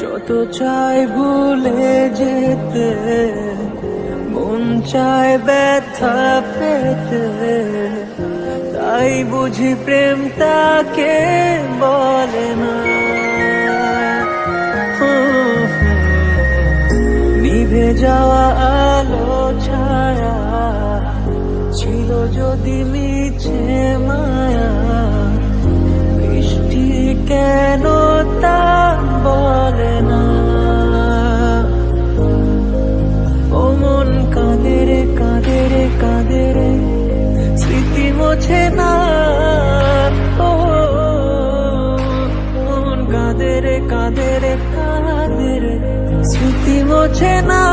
যত চাই ভুলে যেতে, মন চায় ব্যথা পেতে, তাই বুঝি প্রেম তাকে বলে না। নিভে যাওয়া আলো ছায়া ছিল যদি মিছে মায়া, বৃষ্টি কেন তা বলে না। ও মন কাঁদে রে কাঁদে রে কাঁদে রে, স্মৃতি মোছে না। ও মন কাঁদে রে কাঁদে রে কাঁদে রে, স্মৃতি মোছে না।